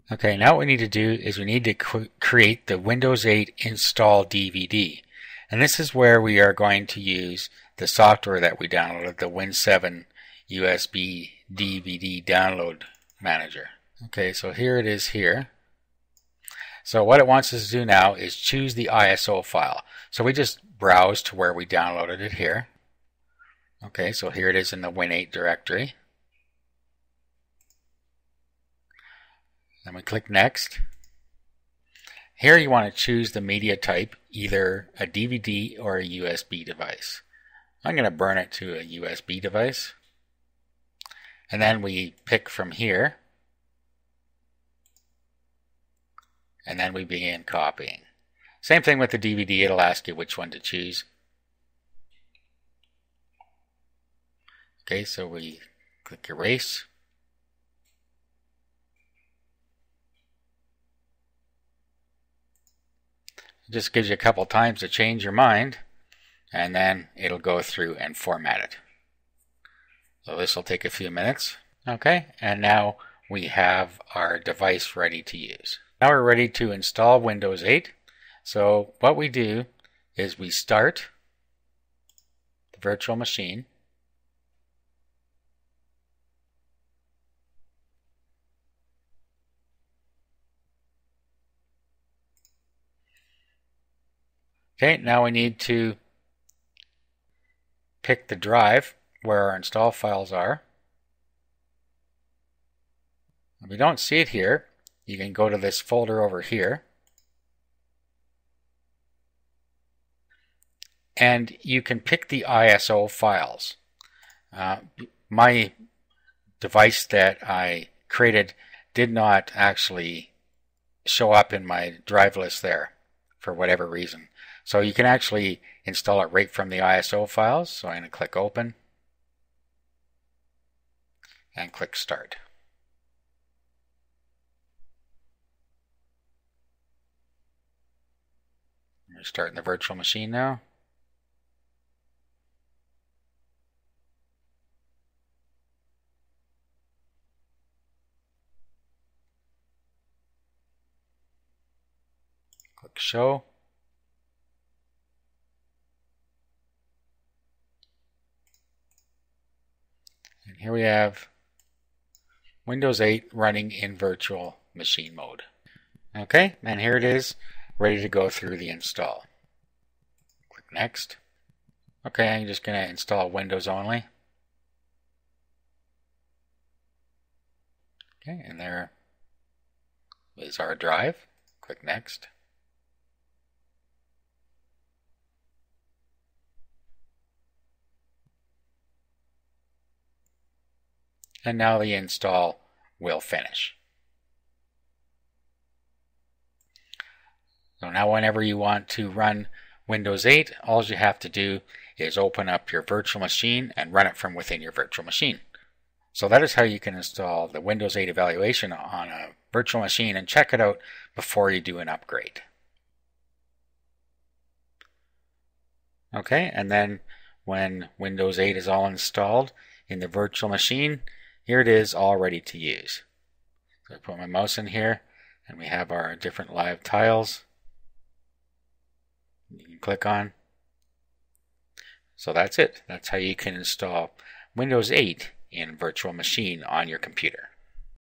Okay, now what we need to do is we need to create the Windows 8 install DVD. And this is where we are going to use the software that we downloaded, the Win7 USB DVD download manager. Okay, so here it is here. So what it wants us to do now is choose the ISO file. So we just browse to where we downloaded it here. Okay, so here it is in the Win8 directory. Then we click Next. Here you want to choose the media type, either a DVD or a USB device. I'm going to burn it to a USB device. And then we pick from here. And then we begin copying. Same thing with the DVD, it'll ask you which one to choose. Okay, so we click Erase. It just gives you a couple times to change your mind, and then it'll go through and format it. So this will take a few minutes. Okay, and now we have our device ready to use. Now we're ready to install Windows 8. So what we do is we start the virtual machine. Okay, now we need to pick the drive where our install files are. If we don't see it here, you can go to this folder over here. And you can pick the ISO files. My device that I created did not actually show up in my drive list there for whatever reason. So you can actually install it right from the ISO files. So I'm going to click Open and click Start. We're starting the virtual machine now. Click Show. And here we have Windows 8 running in virtual machine mode. Okay, and here it is, ready to go through the install. Click Next. Okay, I'm just going to install Windows only. Okay, and there is our drive. Click Next. And now the install will finish. So now whenever you want to run Windows 8, all you have to do is open up your virtual machine and run it from within your virtual machine. So that is how you can install the Windows 8 evaluation on a virtual machine and check it out before you do an upgrade. Okay, and then when Windows 8 is all installed in the virtual machine, here it is all ready to use. So I put my mouse in here and we have our different live tiles you can click on. So that's it. That's how you can install Windows 8 in virtual machine on your computer.